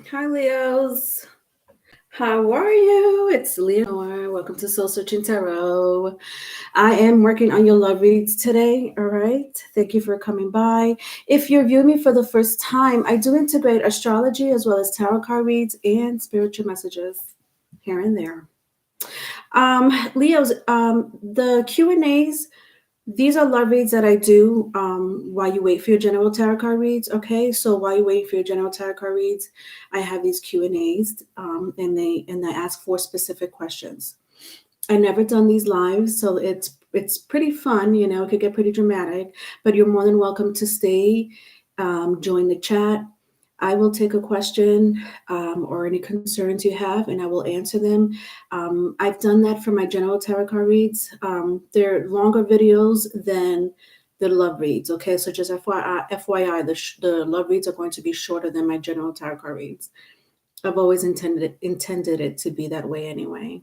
Hi, Leos. How are you? It's Leonore. Welcome to Soul Searching Tarot. I am working on your love reads today. All right. Thank you for coming by. If you're viewing me for the first time, I do integrate astrology as well as tarot card reads and spiritual messages here and there. Leos, the Q&As, these are love reads that I do while you wait for your general tarot card reads. Okay, so while you wait for your general tarot card reads, I have these Q&As, and I ask for specific questions. I never done these lives, so it's pretty fun. You know, it could get pretty dramatic, but you're more than welcome to stay, join the chat. I will take a question or any concerns you have, and I will answer them. I've done that for my general tarot card reads. They're longer videos than the love reads. Okay, so just FYI, the love reads are going to be shorter than my general tarot card reads. I've always intended it to be that way anyway.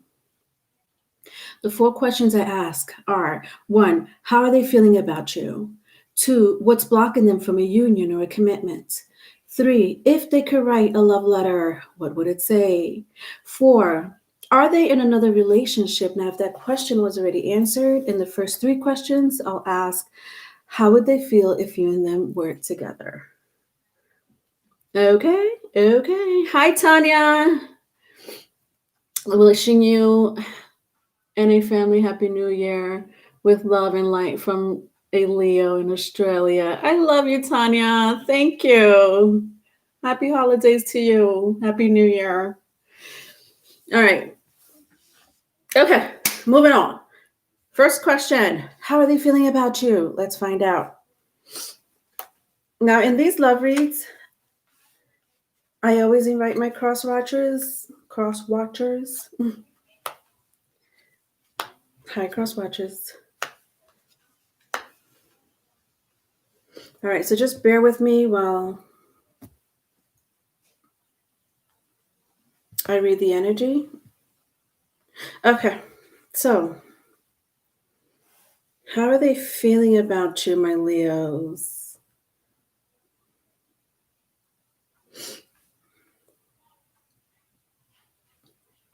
The four questions I ask are: one, how are they feeling about you? Two, what's blocking them from a union or a commitment? Three, if they could write a love letter, what would it say? Four, are they in another relationship? Now, if that question was already answered in the first three questions, I'll ask, how would they feel if you and them were together? Okay, okay. Hi, Tanya. Wishing you and a family happy new year with love and light from a Leo in Australia. I love you, Tanya. Thank you. Happy holidays to you. Happy New Year. All right. Okay. Moving on. First question: how are they feeling about you? Let's find out. Now, in these love reads, I always invite my cross watchers. Hi, cross watchers. All right, so just bear with me while I read the energy. Okay, so how are they feeling about you, my Leos?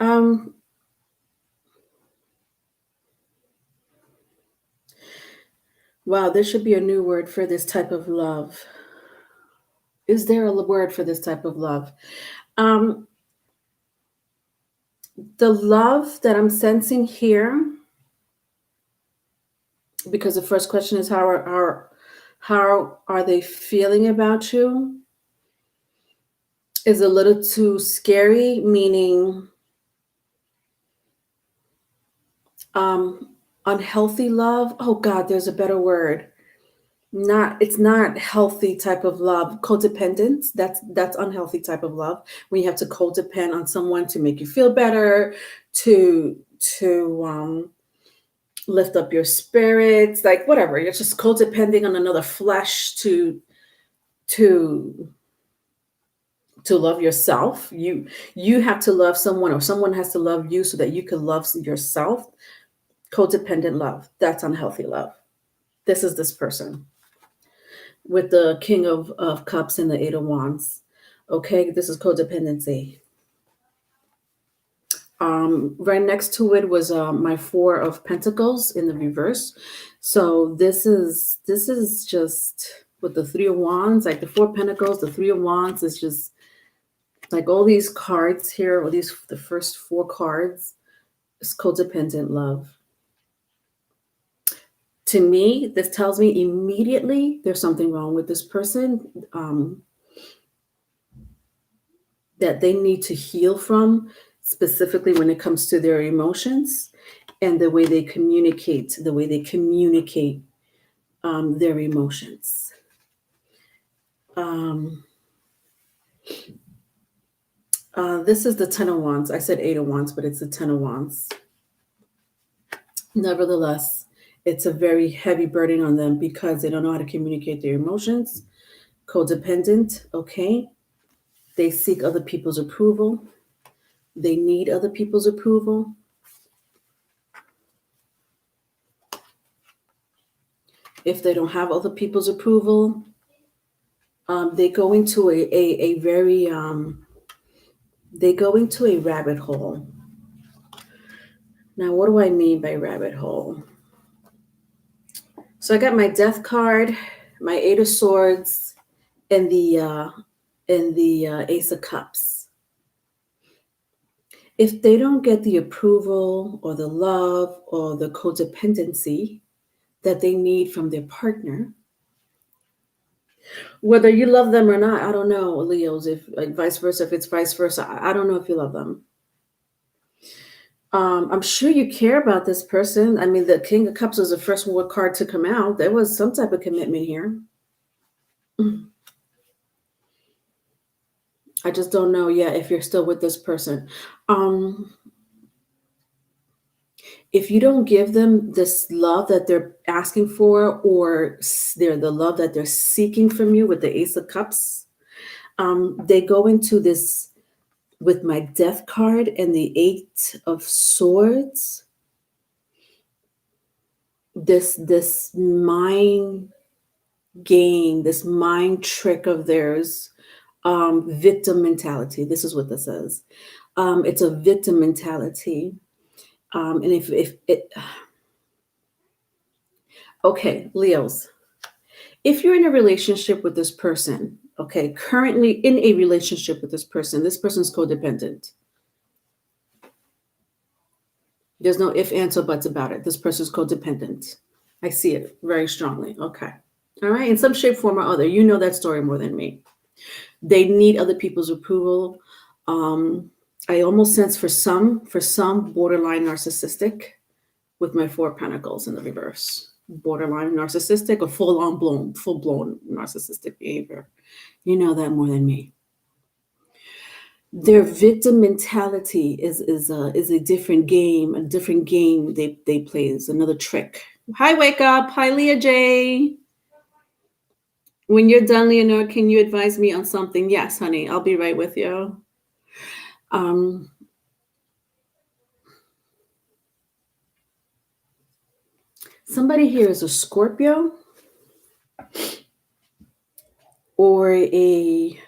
Um, wow, there should be a new word for this type of love. Is there a word for this type of love? Um, the love that I'm sensing here, because the first question is how are they feeling about you, is a little too scary, meaning unhealthy love. Oh God, there's a better word. It's not healthy type of love. Codependence, that's unhealthy type of love, when you have to codepend on someone to make you feel better, to lift up your spirits, like whatever. You're just codepending on another flesh to to love yourself. You have to love someone, or someone has to love you so that you can love yourself. Codependent love, that's unhealthy love. This is this person with the King of Cups and the Eight of Wands. Okay, this is codependency. Right next to it was my Four of Pentacles in the reverse. So this is just with the Three of Wands, like the Four of Pentacles, the Three of Wands is just like all these cards here, or the first four cards is codependent love. To me, this tells me immediately there's something wrong with this person, that they need to heal from, specifically when it comes to their emotions and the way they communicate, their emotions. This is the Ten of Wands. I said Eight of Wands, but it's the Ten of Wands. Nevertheless, it's a very heavy burden on them because they don't know how to communicate their emotions. Codependent, okay? They seek other people's approval. They need other people's approval. If they don't have other people's approval, they go into a very They go into a rabbit hole. Now, what do I mean by rabbit hole? So I got my Death card, my Eight of Swords, and the Ace of Cups. If they don't get the approval or the love or the codependency that they need from their partner, whether you love them or not, I don't know, Leos, if like vice versa, if it's vice versa, I don't know if you love them. I'm sure you care about this person. I mean, the King of Cups was the first card to come out. There was some type of commitment here. I just don't know yet if you're still with this person. Um, if you don't give them this love that they're asking for, or they're the love that they're seeking from you with the Ace of Cups, they go into this with my Death card and the Eight of Swords. This mind game, this mind trick of theirs, victim mentality. This is what this is. It's a victim mentality. And if it, okay, Leos, if you're in a relationship with this person, okay, currently in a relationship with this person's codependent. There's no if, ands, or buts about it. This person's codependent. I see it very strongly. Okay. All right. In some shape, form, or other. You know that story more than me. They need other people's approval. I almost sense for some borderline narcissistic with my Four of Pentacles in the reverse. Borderline narcissistic or full blown narcissistic behavior. You know that more than me. Their victim mentality is a different game. A different game they play is another trick. Hi, wake up. Hi, Leah J. When you're done, Leonore, can you advise me on something? Yes, honey, I'll be right with you. Somebody here is a Scorpio or a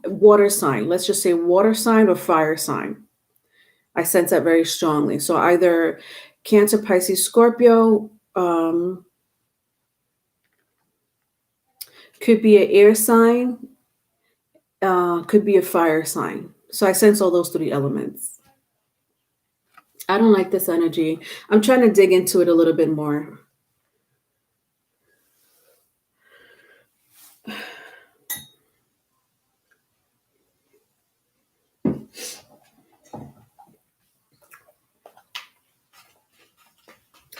water sign. Let's just say water sign or fire sign. I sense that very strongly. So either Cancer, Pisces, Scorpio, could be an air sign, could be a fire sign. So I sense all those three elements. I don't like this energy. I'm trying to dig into it a little bit more.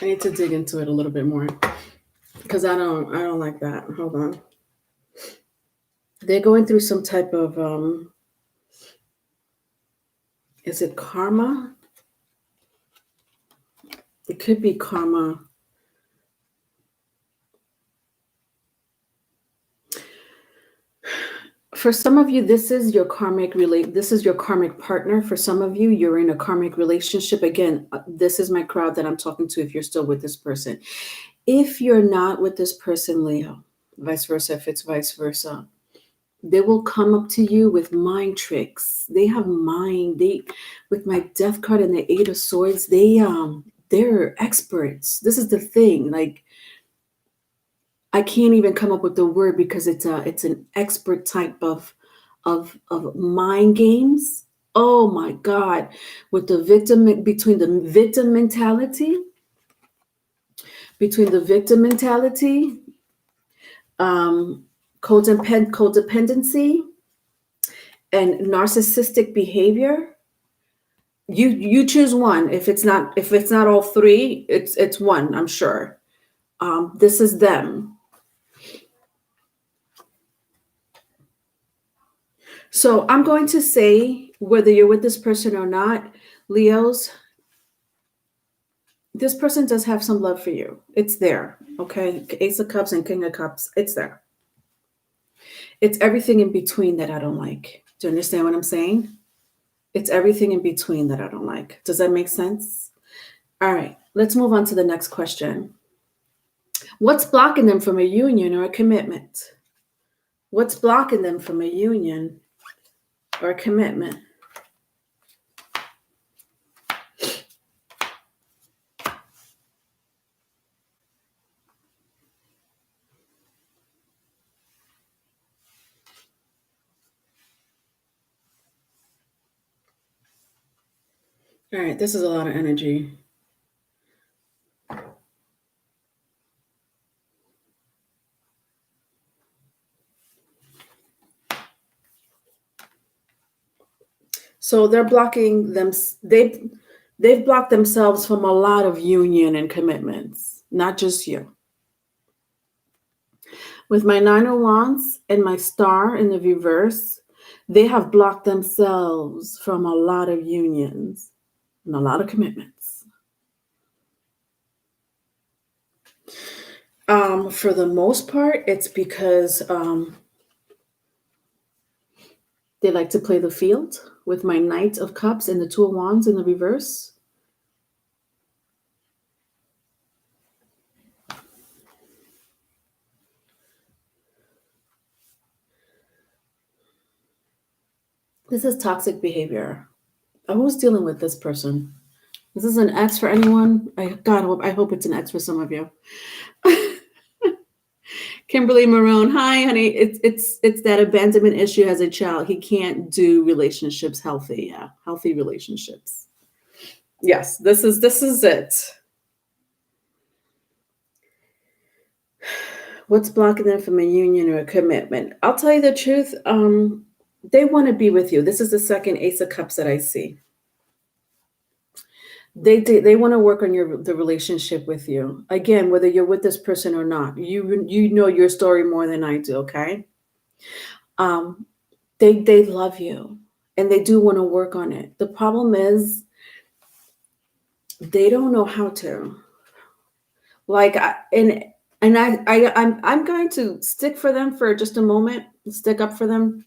I need to dig into it a little bit more because I don't like that. Hold on. They're going through some type of is it karma? It could be karma. For some of you, this is your karmic partner. For some of you, you're in a karmic relationship. Again, this is my crowd that I'm talking to if you're still with this person. If you're not with this person, Leo, vice versa, if it's vice versa, they will come up to you with mind tricks. They have with my Death card and the Eight of Swords, they're experts. This is the thing. Like, I can't even come up with the word because it's an expert type of mind games. Oh my God. With the victim between the victim mentality, codependency, and narcissistic behavior. You choose one. If it's not all three, it's one, I'm sure. This is them. So I'm going to say, whether you're with this person or not, Leos, this person does have some love for you. It's there, okay? Ace of Cups and King of Cups, it's there. It's everything in between that I don't like. Do you understand what I'm saying? It's everything in between that I don't like. Does that make sense? All right, let's move on to the next question. What's blocking them from a union or a commitment? What's blocking them from a union or commitment. All right, this is a lot of energy. So they're blocking them. They've blocked themselves from a lot of union and commitments, not just you. With my Nine of Wands and my star in the reverse, they have blocked themselves from a lot of unions and a lot of commitments. For the most part, it's because they like to play the field with my Knight of Cups and the Two of Wands in the reverse. This is toxic behavior. Who's dealing with this person? Is this an ex for anyone? I hope it's an ex for some of you. Kimberly Maroon, hi, honey. It's that abandonment issue as a child. He can't do relationships healthy. Yeah, healthy relationships. Yes, this is it. What's blocking them from a union or a commitment? I'll tell you the truth. They want to be with you. This is the second Ace of Cups that I see. They want to work on the relationship with you. Again, whether you're with this person or not, you know your story more than I do. Okay. Um, they love you, and they do want to work on it. The problem is they don't know how to. Like, I'm going to stick for them for just a moment. Stick up for them.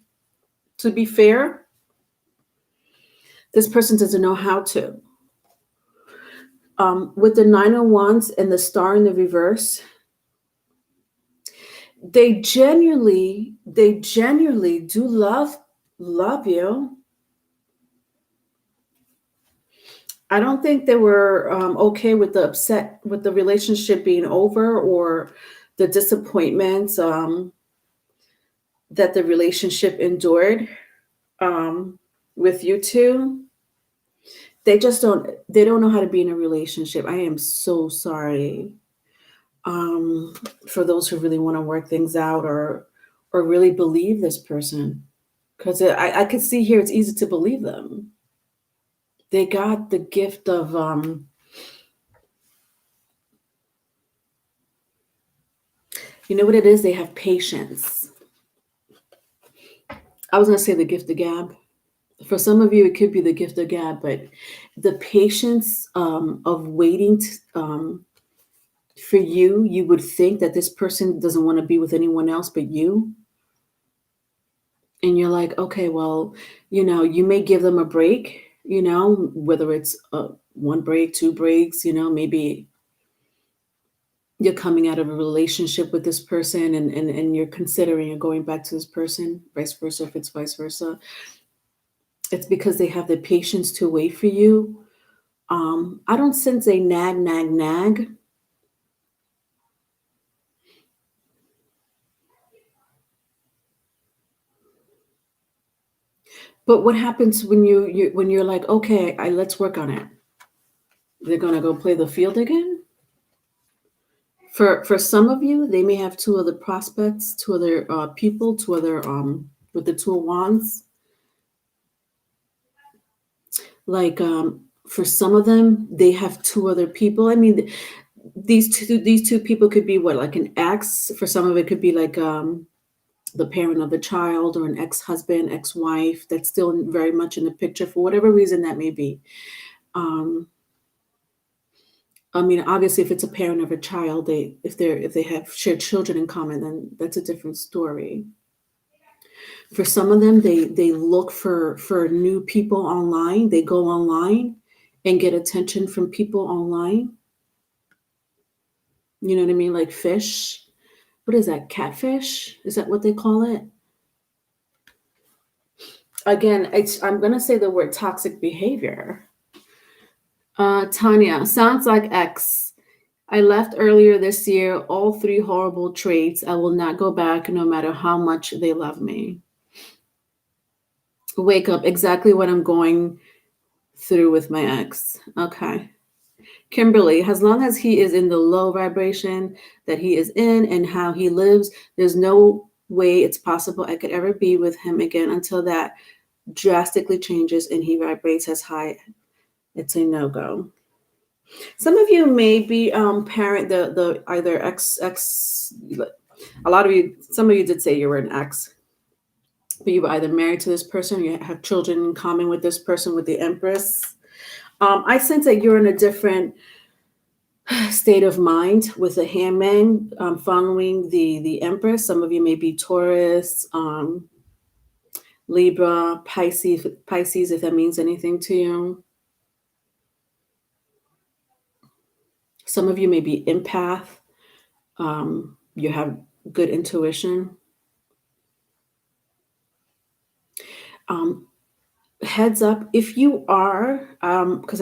To be fair, this person doesn't know how to. With the Nine of Wands and the star in the reverse, they genuinely do love you. I don't think they were okay with the upset with the relationship being over or the disappointments that the relationship endured with you two. They don't know how to be in a relationship. I am so sorry for those who really want to work things out or really believe this person, because I could see here it's easy to believe them. They got the gift of you know what it is, they have patience. I was going to say the gift of gab. For some of you it could be the gift of gab, but the patience of waiting for you would think that this person doesn't want to be with anyone else but you. And you're like, okay, well, you may give them a break, whether it's one break, two breaks, maybe you're coming out of a relationship with this person and you're considering going back to this person, vice versa, if it's vice versa. It's because they have the patience to wait for you. I don't sense a nag. But what happens when when you're like, okay, let's work on it? They're gonna go play the field again. For some of you, they may have two other prospects, two other people, two other with the Two of Wands. Like for some of them, they have two other people. I mean, these two people could be what, like an ex. For some of it could be like the parent of the child or an ex-husband, ex-wife that's still very much in the picture for whatever reason that may be. I mean, obviously, if it's a parent of a child, if they have shared children in common, then that's a different story. For some of them, they look for new people online. They go online and get attention from people online. You know what I mean? Like fish. What is that? Catfish? Is that what they call it? Again, I'm going to say the word toxic behavior. Tanya, sounds like X. I left earlier this year, all three horrible traits. I will not go back no matter how much they love me. Wake up, exactly what I'm going through with my ex. Okay. Kimberly, as long as he is in the low vibration that he is in and how he lives, there's no way it's possible I could ever be with him again until that drastically changes and he vibrates as high. It's a no-go. Some of you may be parent the either ex. A lot of you, some of you did say you were an ex, but you were either married to this person, or you have children in common with this person, with the Empress. I sense that you're in a different state of mind with the Handman, following the Empress. Some of you may be Taurus, Libra, Pisces, if that means anything to you. Some of you may be empath. You have good intuition. Heads up, if you are, because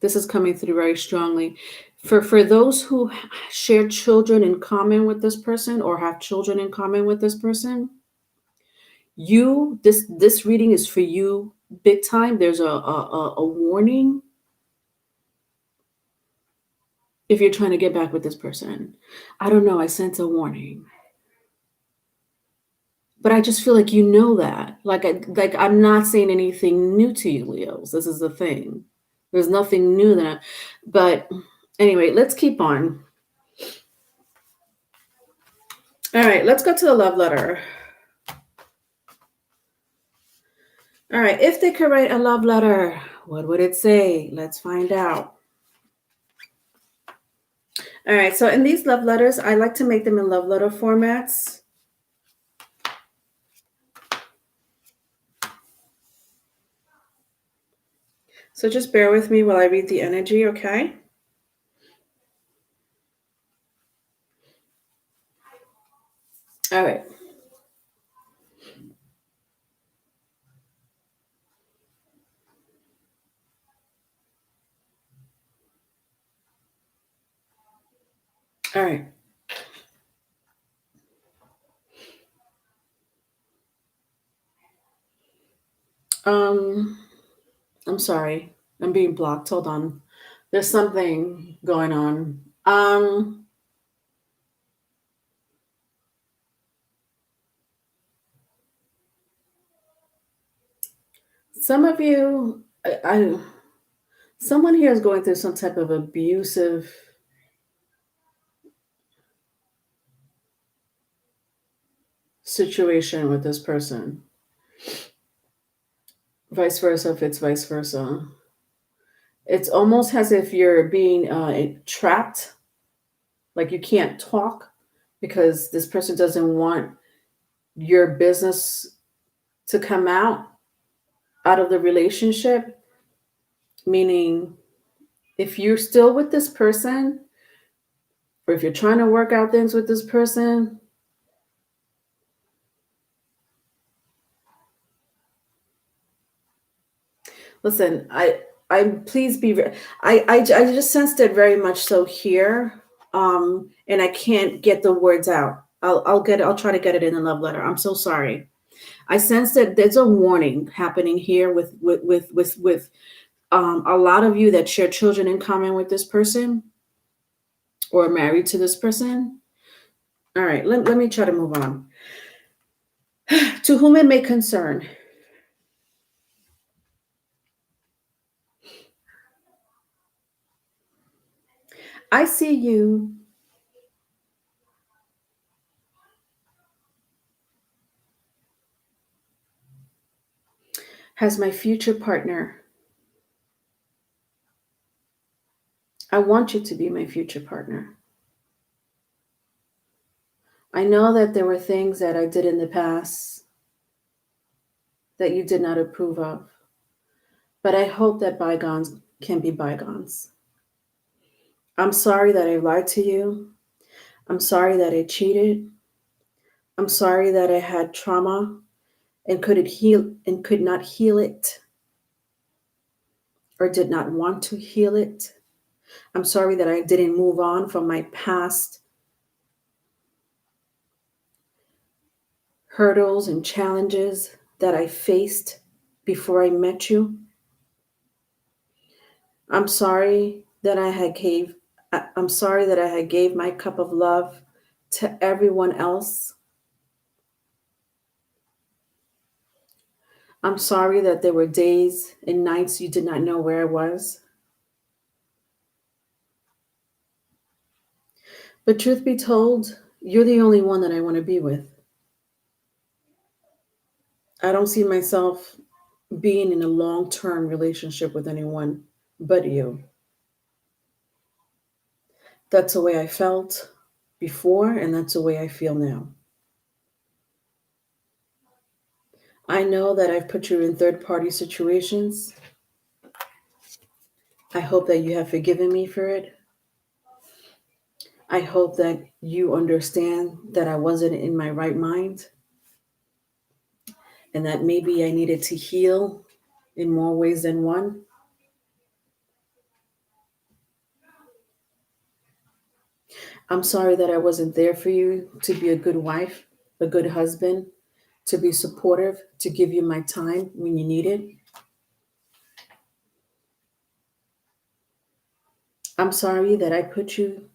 this is coming through very strongly. For those who share children in common with this person or have children in common with this person, this reading is for you big time. There's a warning if you're trying to get back with this person. I don't know, I sense a warning. But I just feel like you know that. Like I'm not saying anything new to you, Leos. This is the thing. There's nothing new but anyway, let's keep on. All right, let's go to the love letter. All right, if they could write a love letter, what would it say? Let's find out. All right, so in these love letters, I like to make them in love letter formats. So just bear with me while I read the energy, okay? All right. All right. I'm sorry. I'm being blocked. Hold on. There's something going on. Some of you, someone here is going through some type of abusive situation with this person. Vice versa, if it's vice versa. It's almost as if you're being trapped, like you can't talk because this person doesn't want your business to come out of the relationship. Meaning, if you're still with this person, or if you're trying to work out things with this person, listen, I'm please be. I just sensed it very much so here, and I can't get the words out. I'll try to get it in the love letter. I'm so sorry. I sense that there's a warning happening here with a lot of you that share children in common with this person or are married to this person. All right, let me try to move on. To whom it may concern. I see you as my future partner. I want you to be my future partner. I know that there were things that I did in the past that you did not approve of, but I hope that bygones can be bygones. I'm sorry that I lied to you. I'm sorry that I cheated. I'm sorry that I had trauma and could not heal it, or did not want to heal it. I'm sorry that I didn't move on from my past hurdles and challenges that I faced before I met you. I'm sorry that I'm sorry that I had gave my cup of love to everyone else. I'm sorry that there were days and nights you did not know where I was. But truth be told, you're the only one that I want to be with. I don't see myself being in a long-term relationship with anyone but you. That's the way I felt before, and that's the way I feel now. I know that I've put you in third party situations. I hope that you have forgiven me for it. I hope that you understand that I wasn't in my right mind and that maybe I needed to heal in more ways than one. I'm sorry that I wasn't there for you to be a good wife, a good husband, to be supportive, to give you my time when you need it. I'm sorry that I put you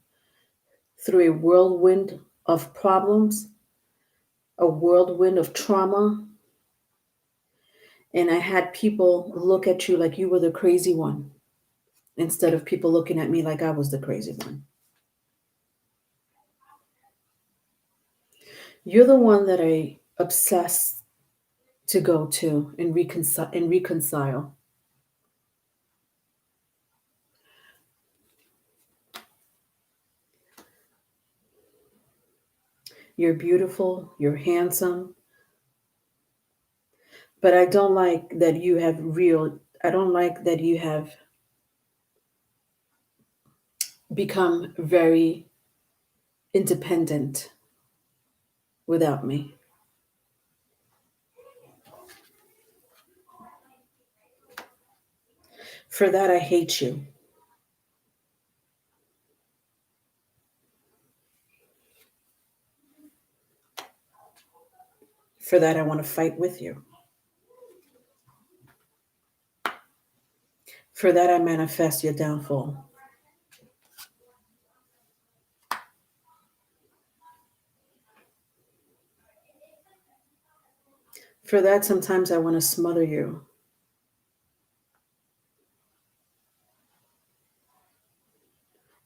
through a whirlwind of problems, a whirlwind of trauma, and I had people look at you like you were the crazy one instead of people looking at me like I was the crazy one. You're the one that I obsess to go to and reconcile. You're beautiful, you're handsome, but I don't like that you have become very independent without me. For that, I hate you. For that, I want to fight with you. For that, I manifest your downfall. For that, sometimes I want to smother you.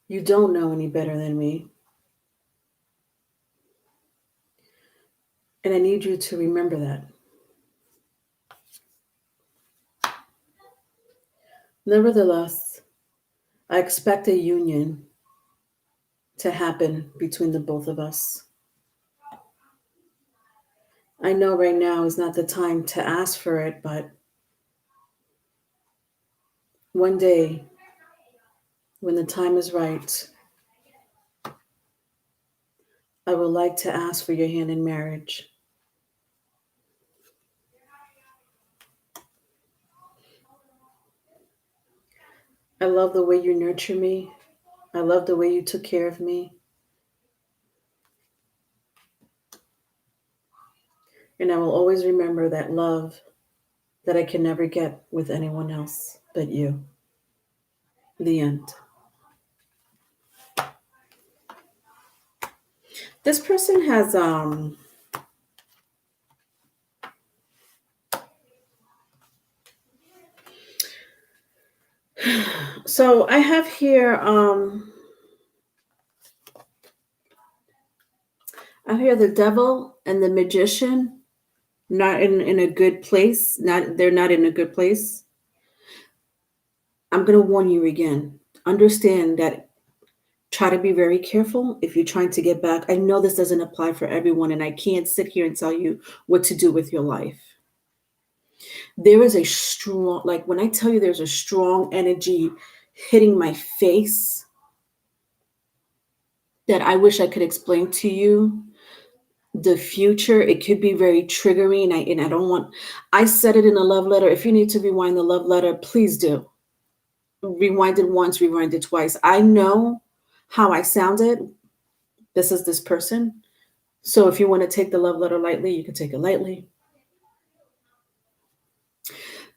You don't know any better than me. And I need you to remember that. Nevertheless, I expect a union to happen between the both of us. I know right now is not the time to ask for it, but one day, when the time is right, I would like to ask for your hand in marriage. I love the way you nurture me. I love the way you took care of me. And I will always remember that love that I can never get with anyone else but you. The end. This person has so I have here I hear the devil and the magician not in a good place. They're not in a good place. I'm gonna warn you again. Understand that try to be very careful if you're trying to get back. I know this doesn't apply for everyone, and I can't sit here and tell you what to do with your life. There is a strong, like when I tell you there's a strong energy hitting my face that I wish I could explain to you. The future, it could be very triggering. And I don't want, I said it in a love letter. If you need to rewind the love letter, please do. Rewind it once, rewind it twice. I know how I sounded. This is this person. So if you want to take the love letter lightly, you can take it lightly.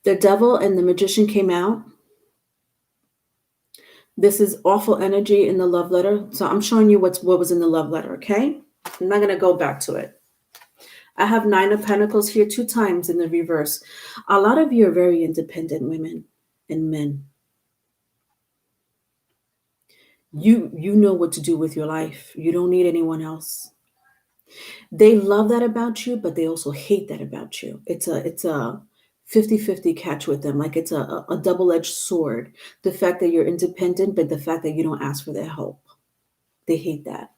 The devil and the magician came out. This is awful energy in the love letter. So I'm showing you what was in the love letter, okay? I'm not going to go back to it. I have 9 of Pentacles here 2 times in the reverse. A lot of you are very independent women and men. You know what to do with your life. You don't need anyone else. They love that about you, but they also hate that about you. It's a 50-50 catch with them. Like it's a double-edged sword. The fact that you're independent, but the fact that you don't ask for their help. They hate that.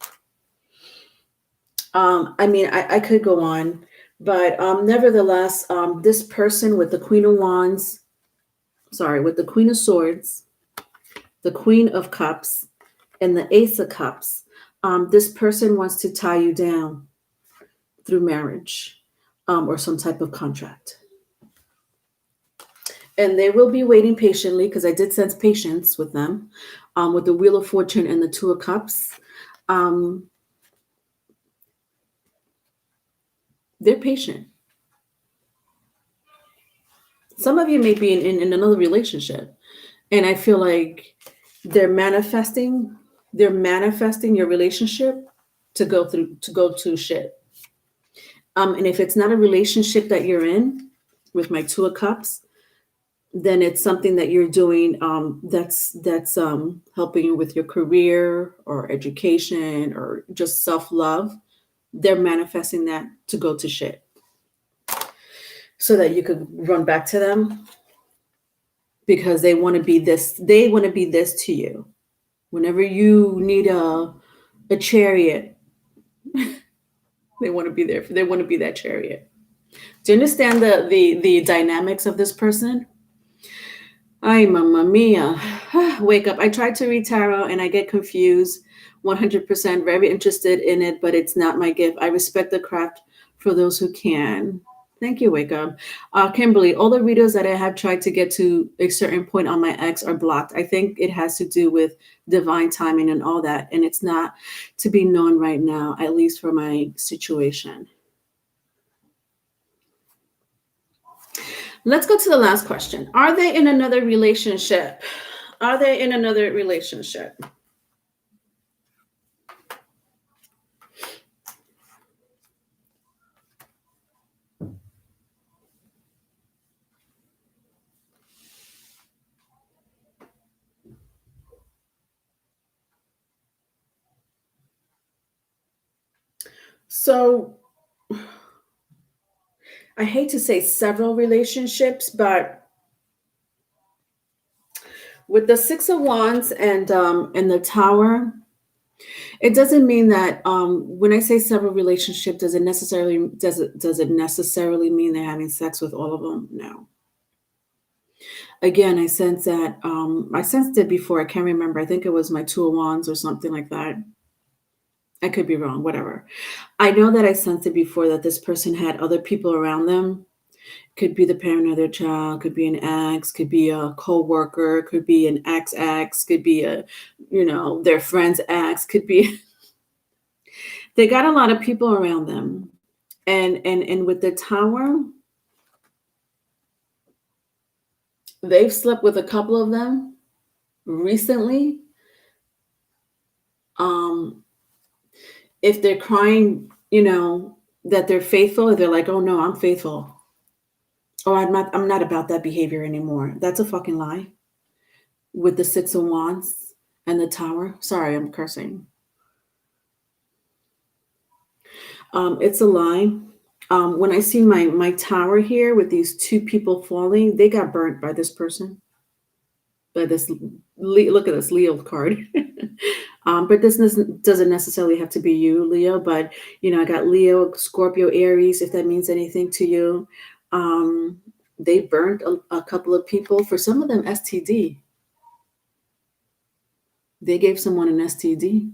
I mean, I could go on, but nevertheless, this person with the Queen of Wands, with the Queen of Swords, the Queen of Cups, and the Ace of Cups, this person wants to tie you down through marriage or some type of contract. And they will be waiting patiently because I did sense patience with them with the Wheel of Fortune and the Two of Cups. They're patient. Some of you may be in another relationship, and I feel like they're manifesting your relationship to go to shit. And if it's not a relationship that you're in with my Two of Cups, then it's something that you're doing that's helping you with your career or education or just self-love. They're manifesting that to go to shit so that you could run back to them because they want to be this to you. Whenever you need a chariot, they want to be there. They want to be that chariot. Do you understand the dynamics of this person? Ay, mamma mia. Wake up. I tried to read tarot and I get confused. 100% very interested in it, but it's not my gift. I respect the craft for those who can. Thank you, Wake Up. Kimberly, all the readers that I have tried to get to a certain point on my ex are blocked. I think it has to do with divine timing and all that. And it's not to be known right now, at least for my situation. Let's go to the last question. Are they in another relationship? Are they in another relationship? So I hate to say several relationships, but with the Six of Wands and the Tower, it doesn't mean that when I say several relationships, does it necessarily mean they're having sex with all of them? No. Again, I sense that I sensed it before. I can't remember. I think it was my Two of Wands or something like that. I could be wrong. Whatever. I know that I sensed it before that this person had other people around them. Could be the parent of their child, could be an ex, could be a co-worker, could be an ex, could be their friend's ex, could be they got a lot of people around them. And with the Tower, they've slept with a couple of them recently. If they're crying, that they're faithful, they're like, oh no, I'm faithful. Oh, I'm not about that behavior anymore. That's a fucking lie. With the Six of Wands and the Tower. Sorry, I'm cursing. It's a lie. When I see my Tower here with these 2 people falling, they got burnt by this person. By this, look at this Leo card. But this doesn't necessarily have to be you, Leo. But I got Leo, Scorpio, Aries. If that means anything to you, they burnt a couple of people. For some of them, STD. They gave someone an STD.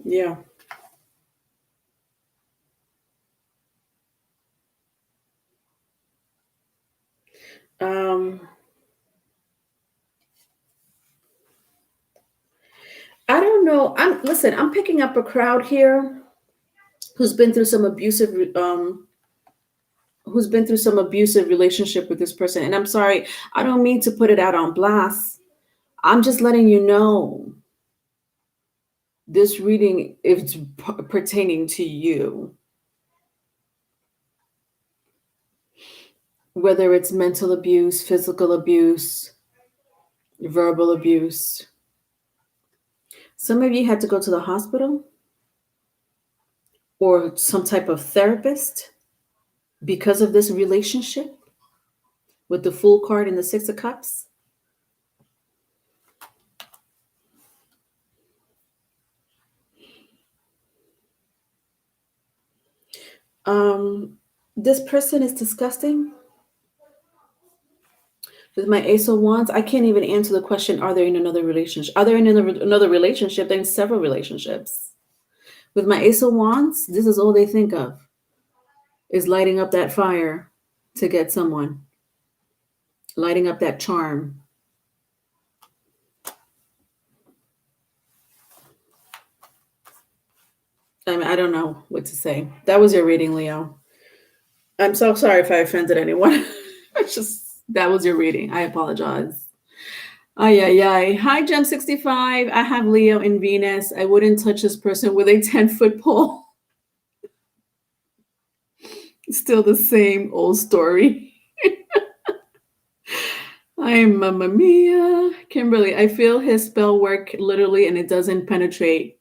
Yeah. Um, I don't know. I'm picking up a crowd here who's been through some abusive relationship with this person. And I'm sorry, I don't mean to put it out on blast. I'm just letting you know this reading is pertaining to you, whether it's mental abuse, physical abuse, verbal abuse. Some of you had to go to the hospital or some type of therapist because of this relationship with the Fool card and the Six of Cups. This person is disgusting. With my Ace of Wands, I can't even answer the question, are they in another relationship? Are they in another relationship? They're in several relationships. With my Ace of Wands, this is all they think of, is lighting up that fire to get someone, lighting up that charm. I mean, I don't know what to say. That was your reading, Leo. I'm so sorry if I offended anyone. It's just, that was your reading. I apologize. Ay, ay, ay. Hi, Gem65. I have Leo in Venus. I wouldn't touch this person with a 10-foot pole. Still the same old story. I'm Mamma Mia. Kimberly, I feel his spell work literally, and it doesn't penetrate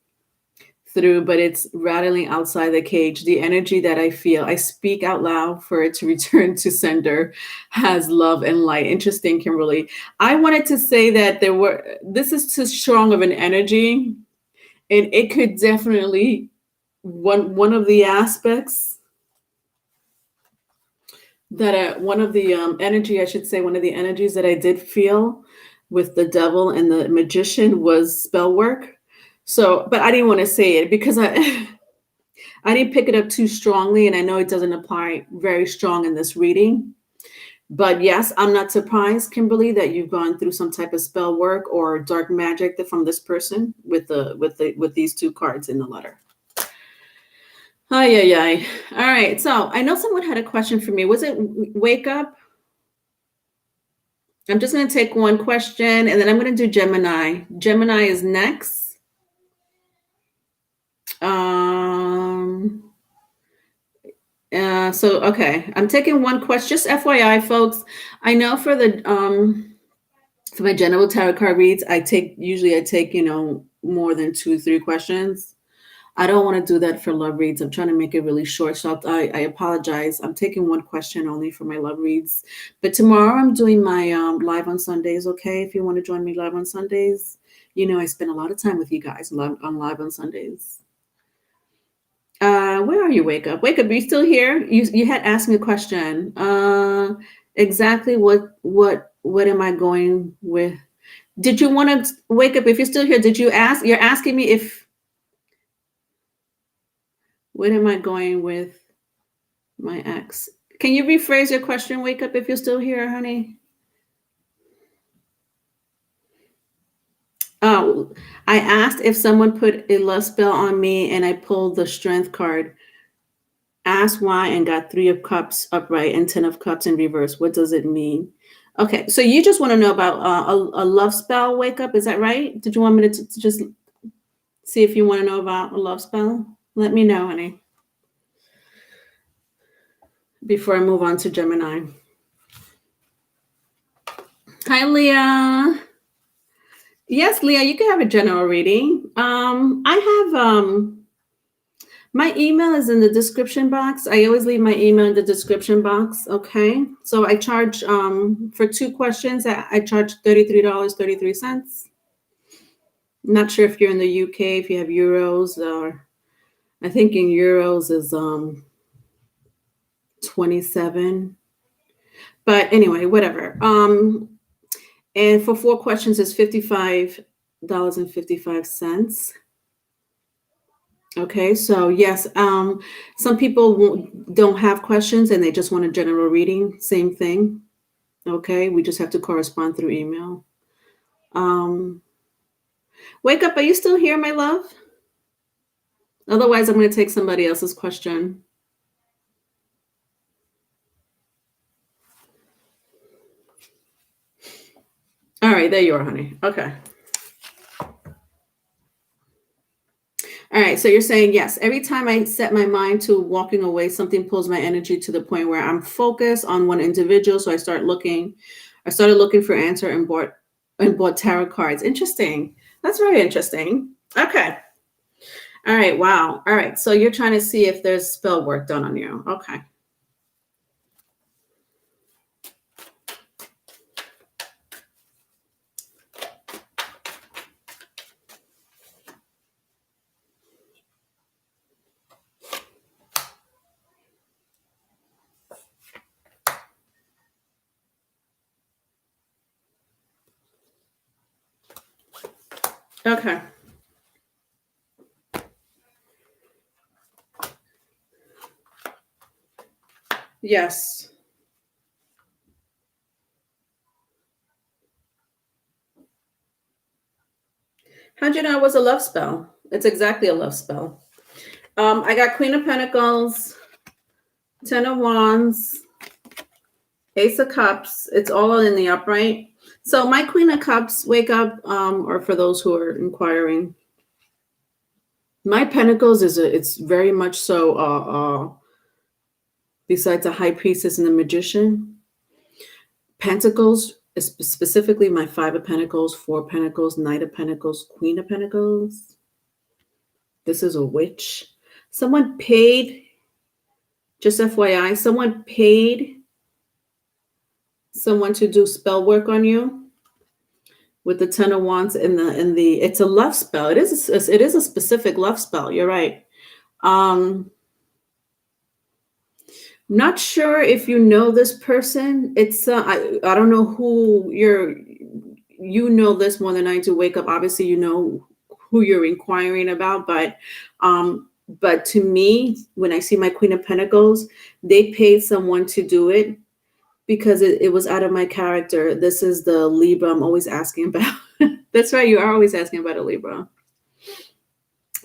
through, but it's rattling outside the cage. The energy that I feel, I speak out loud for it to return to sender, has love and light. Interesting, Kimberly. I wanted to say that this is too strong of an energy, and it could definitely, one of the aspects that one of the energy, I should say, one of the energies that I did feel with the devil and the magician was spell work. So, but I didn't want to say it because I didn't pick it up too strongly, and I know it doesn't apply very strong in this reading. But yes, I'm not surprised, Kimberly, that you've gone through some type of spell work or dark magic from this person with these two cards in the letter. Ay, ay, ay. All right. So I know someone had a question for me. Was it wake up? I'm just going to take one question, and then I'm going to do Gemini. Gemini is next. Okay, I'm taking one question. Just FYI, folks. I know for my general tarot card reads, I take more than 2-3 questions. I don't want to do that for love reads. I'm trying to make it really short. So I apologize. I'm taking one question only for my love reads. But tomorrow I'm doing my live on Sundays, okay? If you want to join me live on Sundays. I spend a lot of time with you guys on live on Sundays. Where are you, Wake Up? Wake Up, are you still here? You had asked me a question. Exactly what am I going with? Did you want to wake up? If you're still here, did you ask? You're asking me if what am I going with my ex? Can you rephrase your question, Wake Up, if you're still here, honey? Oh, I asked if someone put a love spell on me and I pulled the Strength card. Asked why and got 3 of Cups upright and 10 of Cups in reverse. What does it mean? Okay, so you just want to know about a love spell, Wake Up. Is that right? Did you want me to just see if you want to know about a love spell? Let me know, honey, before I move on to Gemini. Hi, Leah. Yes, Leah, you can have a general reading. I have my email is in the description box. I always leave my email in the description box. Okay, so I charge for 2 questions. I charge $33.33. Not sure if you're in the UK, if you have euros, or I think in euros is 27. But anyway, whatever. And for 4 questions is $55.55. Okay, so yes, some people don't have questions and they just want a general reading. Same thing. Okay, we just have to correspond through email. Um, Wake up, are you still here, my love? Otherwise, I'm going to take somebody else's question. All right, there you are, honey. Okay. All right, so you're saying yes. Every time I set my mind to walking away, something pulls my energy to the point where I'm focused on one individual. So I started looking for answer and bought tarot cards. Interesting. That's very interesting. Okay. All right. Wow. All right. So you're trying to see if there's spell work done on you. Okay. Okay. Yes. How'd you know it was a love spell? It's exactly a love spell. I got Queen of Pentacles, Ten of Wands, Ace of Cups. It's all in the upright. So my Queen of Cups, wake up, or for those who are inquiring, my Pentacles it's very much so. Besides the High Priestess and the Magician, Pentacles, specifically my Five of Pentacles, Four of Pentacles, Knight of Pentacles, Queen of Pentacles. This is a witch. Someone paid. Just FYI, someone paid someone to do spell work on you with the Ten of Wands in the it's a love spell. It is a specific love spell. You're right. Not sure if you know this person. It's I don't know who you know this more than I do. Wake up. Obviously, you know who you're inquiring about, but to me, when I see my Queen of Pentacles, they paid someone to do it because it was out of my character. This is the Libra I'm always asking about. That's right. You are always asking about a Libra.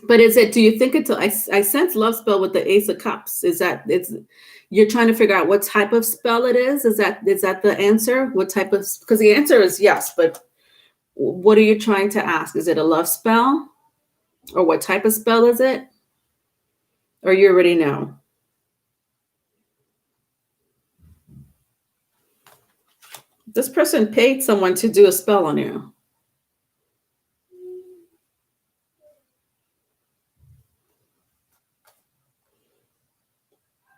But do you think I sense love spell with the Ace of Cups. You're trying to figure out what type of spell it is? Is that the answer? What type of, because the answer is yes, but what are you trying to ask? Is it a love spell? Or what type of spell is it? Or you already know? This person paid someone to do a spell on you.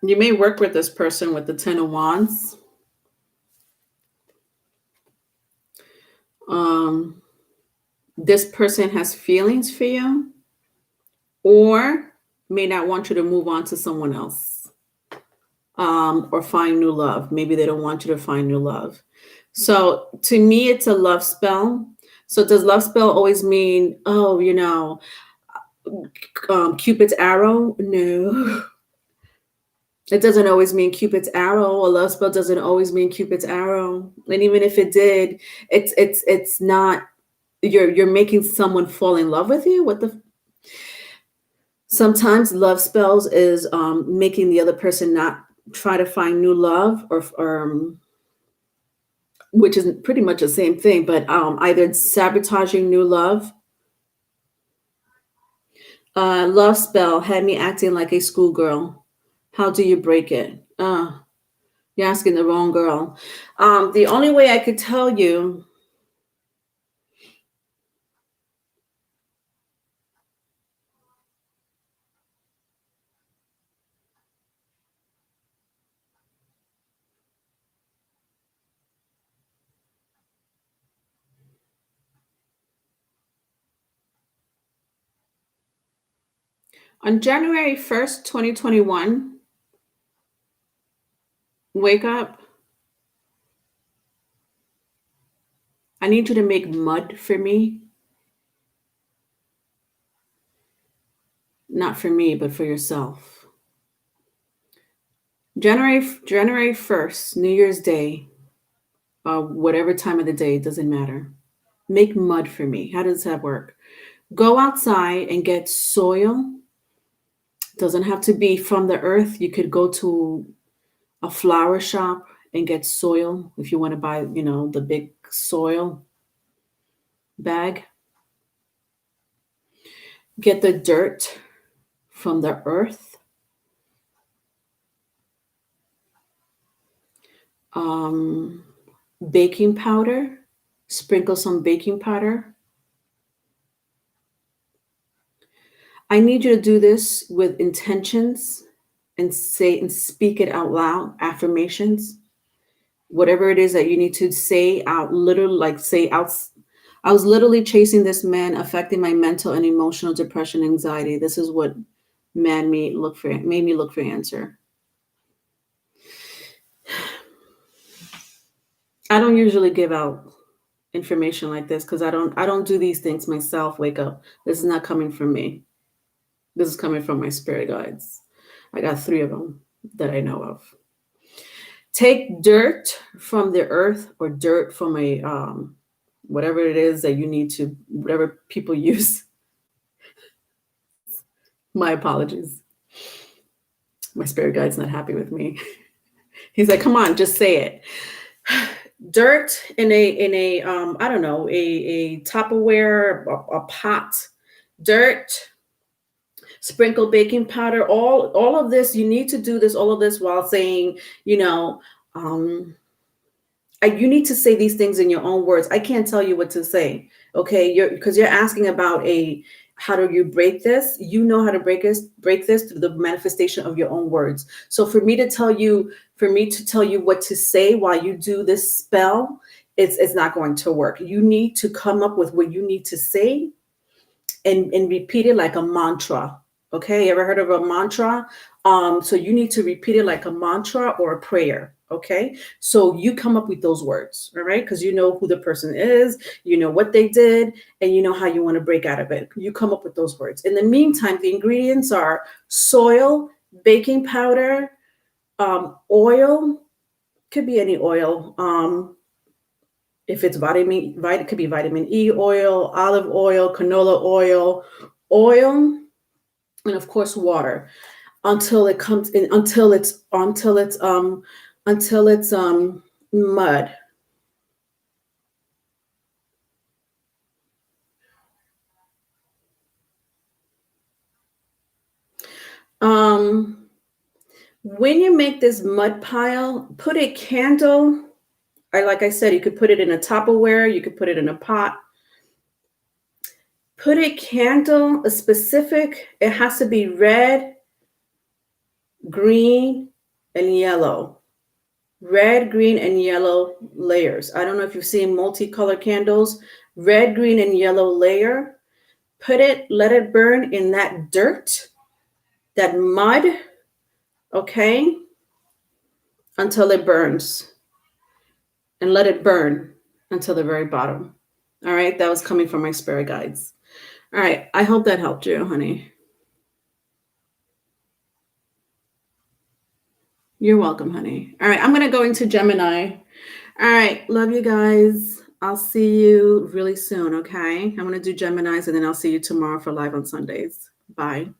You may work with this person with the Ten of Wands. This person has feelings for you or may not want you to move on to someone else, or find new love. Maybe they don't want you to find new love. So to me, it's a love spell. So does love spell always mean, Cupid's arrow? No. It doesn't always mean Cupid's arrow. A love spell doesn't always mean Cupid's arrow. And even if it did, it's not. You're making someone fall in love with you. Sometimes love spells is making the other person not try to find new love, or which is pretty much the same thing, but either sabotaging new love. Love spell had me acting like a schoolgirl. How do you break it? You're asking the wrong girl. The only way I could tell you. On January 1st, 2021, wake up. I need you to make mud for me. Not for me, but for yourself. January 1st, New Year's Day, whatever time of the day, doesn't matter. Make mud for me. How does that work? Go outside and get soil. Doesn't have to be from the earth. You could go to a flower shop and get soil if you want to buy, the big soil bag. Get the dirt from the earth. Um, Baking powder. Sprinkle some baking powder. I need you to do this with intentions and say and speak it out loud, affirmations. Whatever it is that you need to say out, literally, like say out. I was literally chasing this man, affecting my mental and emotional depression, anxiety. This is what made me look for answer. I don't usually give out information like this because I don't do these things myself. Wake up. This is not coming from me. This is coming from my spirit guides. I got 3 of them that I know of. Take dirt from the earth or dirt from a whatever it is that you need to, whatever people use. My apologies. My spirit guide's not happy with me. He's like, come on, just say it. Dirt in a I don't know, a Tupperware, a pot. Dirt, sprinkle baking powder, all of this. You need to do this, all of this while saying, you need to say these things in your own words. I can't tell you what to say. Okay. Because you're asking about how do you break this? You know how to break this through the manifestation of your own words. So for me to tell you what to say while you do this spell, it's not going to work. You need to come up with what you need to say and repeat it like a mantra. Okay. You ever heard of a mantra? So you need to repeat it like a mantra or a prayer. Okay. So you come up with those words. All right. Because you know who the person is, you know what they did, and you know how you want to break out of it. You come up with those words. In the meantime, the ingredients are soil, baking powder, oil, could be any oil. If it's it could be vitamin E oil, olive oil, canola oil, and of course water until it comes in, until it's mud. When you make this mud pile, put a candle. Like I said, you could put it in a Tupperware, you could put it in a pot. Put a candle, it has to be red, green, and yellow. Red, green, and yellow layers. I don't know if you've seen multicolored candles. Red, green, and yellow layer. Let it burn in that dirt, that mud, okay, until it burns. And let it burn until the very bottom. All right, that was coming from my spirit guides. All right, I hope that helped you, honey. You're welcome, honey. All right, I'm going to go into Gemini. All right, love you guys. I'll see you really soon, okay? I'm going to do Geminis and then I'll see you tomorrow for live on Sundays. Bye.